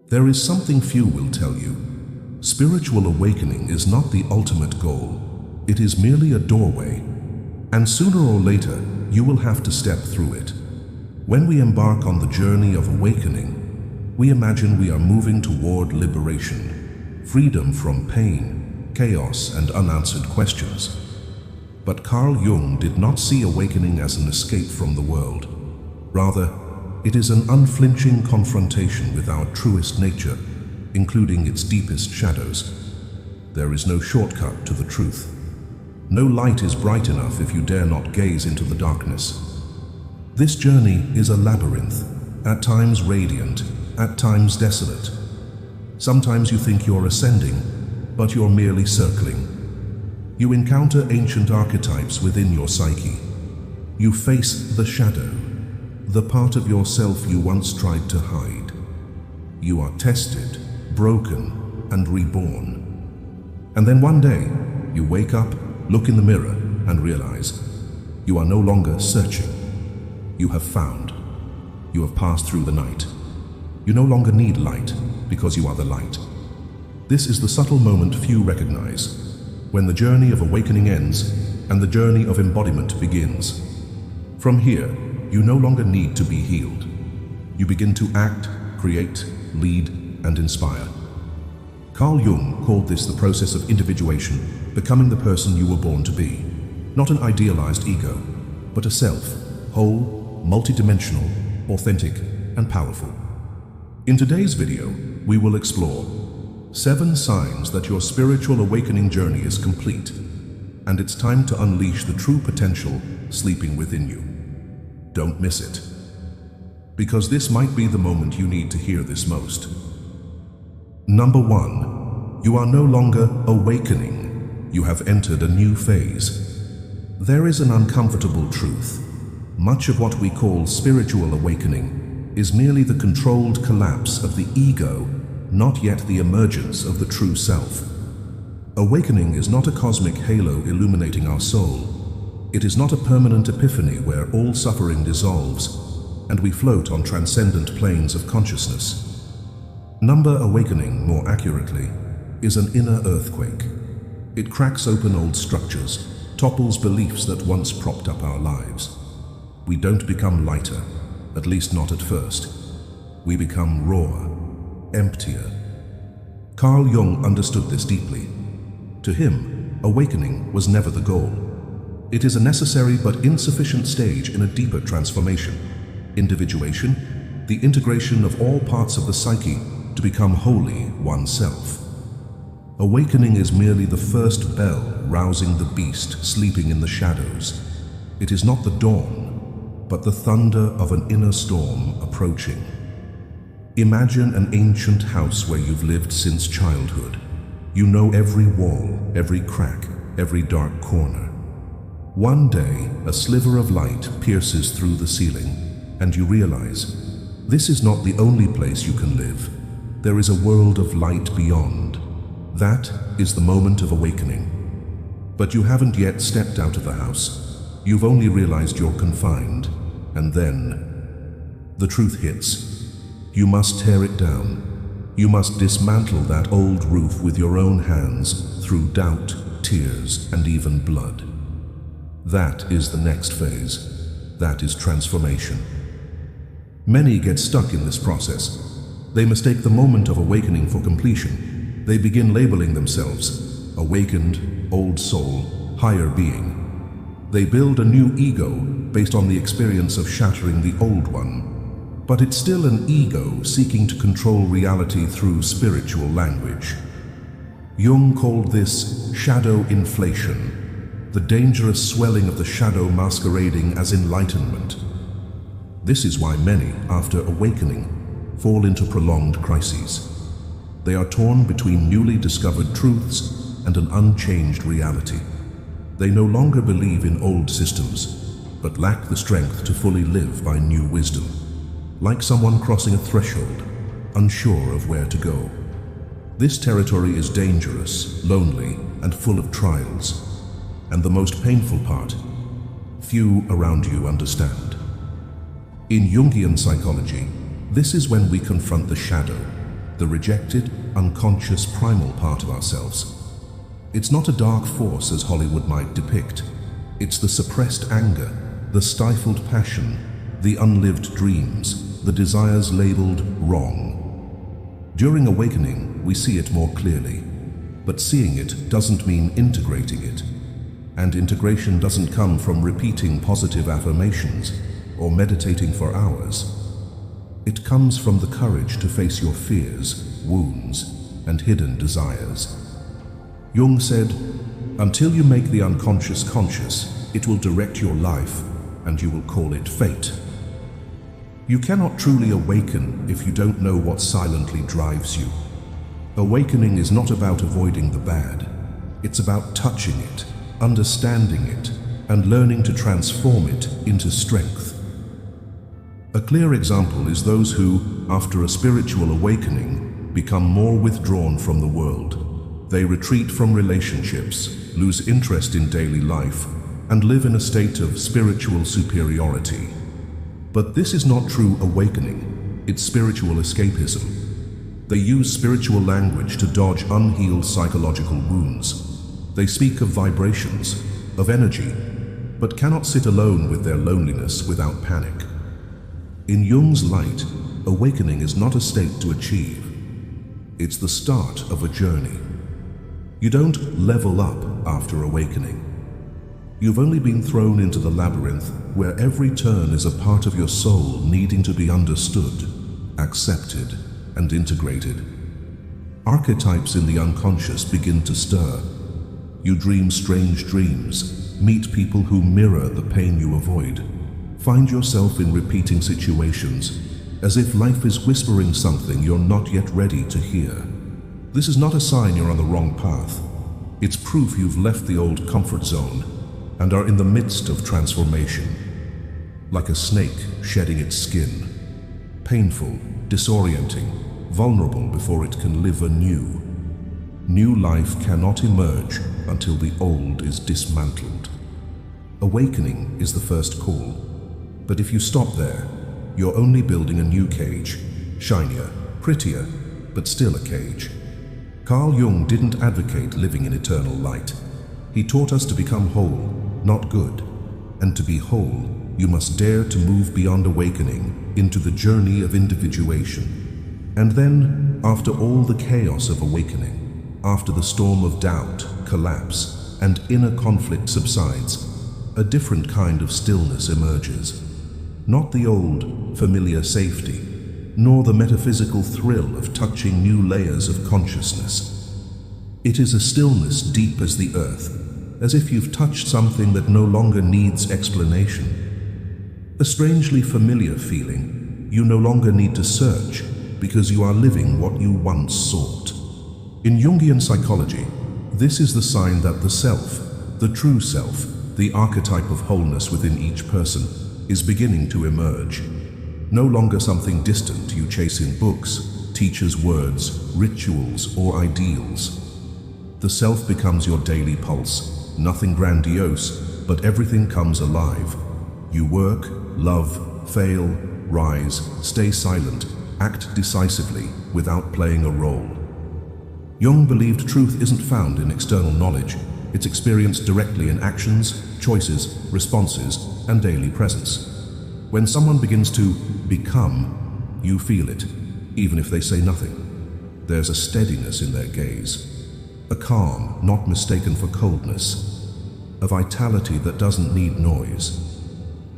There is something few will tell you. Spiritual awakening is not the ultimate goal. It is merely a doorway, and sooner or later you will have to step through it. When we embark on the journey of awakening, we imagine we are moving toward liberation, freedom from pain, chaos, and unanswered questions. But Carl Jung did not see awakening as an escape from the world. Rather, it is an unflinching confrontation with our truest nature, including its deepest shadows. There is no shortcut to the truth. No light is bright enough if you dare not gaze into the darkness. This journey is a labyrinth, at times radiant, at times desolate. Sometimes you think you're ascending, but you're merely circling. You encounter ancient archetypes within your psyche. You face the shadow, the part of yourself you once tried to hide. You are tested, broken, and reborn. And then one day, you wake up, look in the mirror, and realize you are no longer searching. You have found. You have passed through the night. You no longer need light because you are the light. This is the subtle moment few recognize, when the journey of awakening ends and the journey of embodiment begins. From here, you no longer need to be healed. You begin to act, create, lead, and inspire. Carl Jung called this the process of individuation, becoming the person you were born to be. Not an idealized ego, but a self, whole, multidimensional, authentic, and powerful. In today's video, we will explore 7 signs that your spiritual awakening journey is complete, and it's time to unleash the true potential sleeping within you. Don't miss it, because this might be the moment you need to hear this most. Number 1, you are no longer awakening. You have entered a new phase. There is an uncomfortable truth. Much of what we call spiritual awakening is merely the controlled collapse of the ego, not yet the emergence of the true self. Awakening is not a cosmic halo illuminating our soul. It is not a permanent epiphany where all suffering dissolves and we float on transcendent planes of consciousness. Number awakening, more accurately, is an inner earthquake. It cracks open old structures, topples beliefs that once propped up our lives. We don't become lighter, at least not at first. We become rawer, emptier. Carl Jung understood this deeply. To him, awakening was never the goal. It is a necessary but insufficient stage in a deeper transformation. Individuation, the integration of all parts of the psyche to become wholly oneself. Awakening is merely the first bell rousing the beast sleeping in the shadows. It is not the dawn, but the thunder of an inner storm approaching. Imagine an ancient house where you've lived since childhood. You know every wall, every crack, every dark corner. One day, a sliver of light pierces through the ceiling, and you realize, this is not the only place you can live. There is a world of light beyond. That is the moment of awakening. But you haven't yet stepped out of the house. You've only realized you're confined, and then the truth hits. You must tear it down. You must dismantle that old roof with your own hands through doubt, tears, and even blood. That is the next phase. That is transformation. Many get stuck in this process. They mistake the moment of awakening for completion. They begin labeling themselves awakened, old soul, higher being. They build a new ego based on the experience of shattering the old one. But it's still an ego seeking to control reality through spiritual language. Jung called this shadow inflation, the dangerous swelling of the shadow masquerading as enlightenment. This is why many, after awakening, fall into prolonged crises. They are torn between newly discovered truths and an unchanged reality. They no longer believe in old systems, but lack the strength to fully live by new wisdom. Like someone crossing a threshold, unsure of where to go. This territory is dangerous, lonely, and full of trials. And the most painful part, few around you understand. In Jungian psychology, this is when we confront the shadow, the rejected, unconscious primal part of ourselves. It's not a dark force as Hollywood might depict. It's the suppressed anger, the stifled passion, the unlived dreams, the desires labeled wrong. During awakening, we see it more clearly, but seeing it doesn't mean integrating it. And integration doesn't come from repeating positive affirmations or meditating for hours. It comes from the courage to face your fears, wounds, and hidden desires. Jung said, "Until you make the unconscious conscious, it will direct your life, and you will call it fate." You cannot truly awaken if you don't know what silently drives you. Awakening is not about avoiding the bad. It's about touching it, understanding it, and learning to transform it into strength. A clear example is those who, after a spiritual awakening, become more withdrawn from the world. They retreat from relationships, lose interest in daily life, and live in a state of spiritual superiority. But this is not true awakening, it's spiritual escapism. They use spiritual language to dodge unhealed psychological wounds. They speak of vibrations, of energy, but cannot sit alone with their loneliness without panic. In Jung's light, awakening is not a state to achieve. It's the start of a journey. You don't level up after awakening. You've only been thrown into the labyrinth where every turn is a part of your soul needing to be understood, accepted, and integrated. Archetypes in the unconscious begin to stir. You dream strange dreams, meet people who mirror the pain you avoid, find yourself in repeating situations, as if life is whispering something you're not yet ready to hear. This is not a sign you're on the wrong path. It's proof you've left the old comfort zone and are in the midst of transformation. Like a snake shedding its skin, painful, disorienting, vulnerable before it can live anew. New life cannot emerge until the old is dismantled. Awakening is the first call, but if you stop there, you're only building a new cage, shinier, prettier, but still a cage. Carl Jung didn't advocate living in eternal light. He taught us to become whole, not good. And to be whole, you must dare to move beyond awakening into the journey of individuation. And then, after all the chaos of awakening, after the storm of doubt, collapse, and inner conflict subsides, a different kind of stillness emerges. Not the old, familiar safety, nor the metaphysical thrill of touching new layers of consciousness. It is a stillness deep as the earth, as if you've touched something that no longer needs explanation. A strangely familiar feeling. You no longer need to search, because you are living what you once sought. In Jungian psychology, this is the sign that the self, the true self, the archetype of wholeness within each person, is beginning to emerge. No longer something distant you chase in books, teachers' words, rituals, or ideals. The self becomes your daily pulse, nothing grandiose, but everything comes alive. You work, love, fail, rise, stay silent, act decisively without playing a role. Jung believed truth isn't found in external knowledge. It's experienced directly in actions, choices, responses, and daily presence. When someone begins to become, you feel it, even if they say nothing. There's a steadiness in their gaze, a calm not mistaken for coldness, a vitality that doesn't need noise,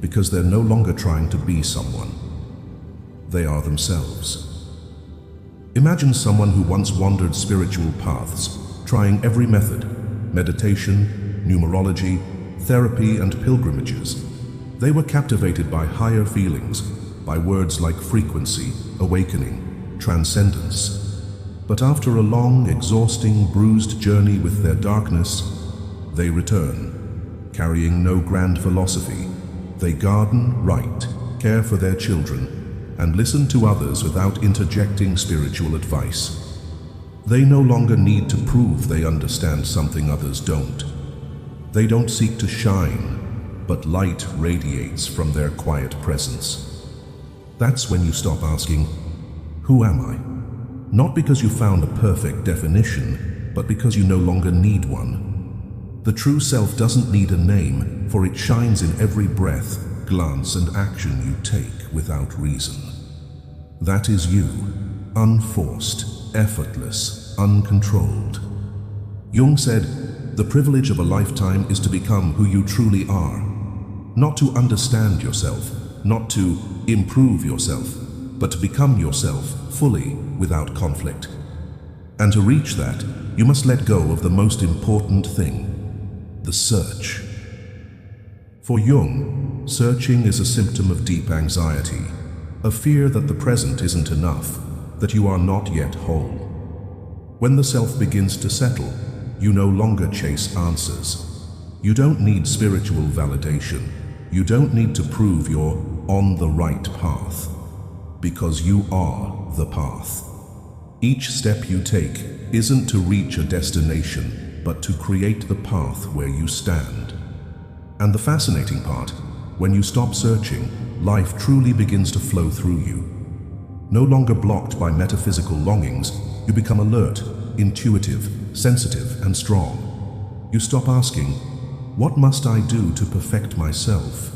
because they're no longer trying to be someone. They are themselves. Imagine someone who once wandered spiritual paths, trying every method, meditation, numerology, therapy, and pilgrimages. They were captivated by higher feelings, by words like frequency, awakening, transcendence. But after a long, exhausting, bruised journey with their darkness, they return, carrying no grand philosophy. They garden, write, care for their children, and listen to others without interjecting spiritual advice. They no longer need to prove they understand something others don't. They don't seek to shine, but light radiates from their quiet presence. That's when you stop asking, "Who am I?" Not because you found a perfect definition, but because you no longer need one. The true self doesn't need a name, for it shines in every breath, glance, and action you take without reason. That is you, unforced, effortless, uncontrolled. Jung said, "The privilege of a lifetime is to become who you truly are. Not to understand yourself, not to improve yourself, but to become yourself fully without conflict. And to reach that, you must let go of the most important thing, the search." For Jung, searching is a symptom of deep anxiety, a fear that the present isn't enough, that you are not yet whole. When the self begins to settle, you no longer chase answers. You don't need spiritual validation. You don't need to prove you're on the right path, because you are the path. Each step you take isn't to reach a destination, but to create the path where you stand. And the fascinating part, when you stop searching, life truly begins to flow through you. No longer blocked by metaphysical longings, you become alert, intuitive, sensitive, and strong. You stop asking, "What must I do to perfect myself?"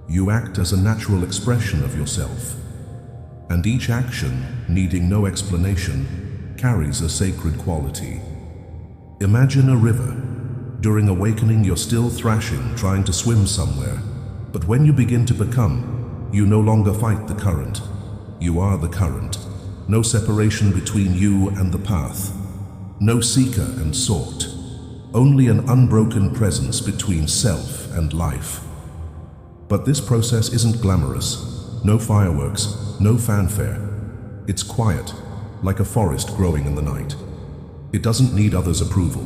You act as a natural expression of yourself. And each action, needing no explanation, carries a sacred quality. Imagine a river. During awakening, you're still thrashing, trying to swim somewhere. But when you begin to become, you no longer fight the current. You are the current. No separation between you and the path. No seeker and sought. Only an unbroken presence between self and life. But this process isn't glamorous. No fireworks, no fanfare. It's quiet, like a forest growing in the night. It doesn't need others' approval.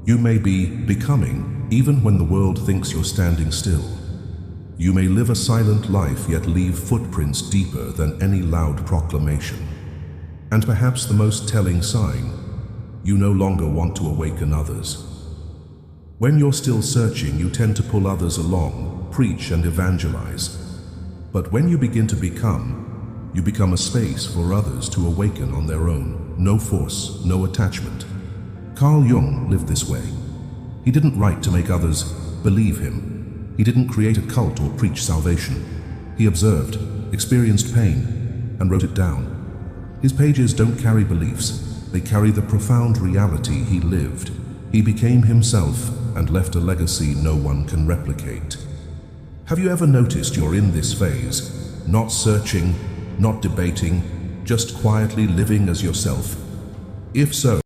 You may be becoming even when the world thinks you're standing still. You may live a silent life yet leave footprints deeper than any loud proclamation. And perhaps the most telling sign, you no longer want to awaken others. When you're still searching, you tend to pull others along, preach and evangelize. But when you begin to become, you become a space for others to awaken on their own. No force, no attachment. Carl Jung lived this way. He didn't write to make others believe him. He didn't create a cult or preach salvation. He observed, experienced pain, and wrote it down. His pages don't carry beliefs. They carry the profound reality he lived. He became himself and left a legacy no one can replicate. Have you ever noticed you're in this phase? Not searching, not debating, just quietly living as yourself? If so,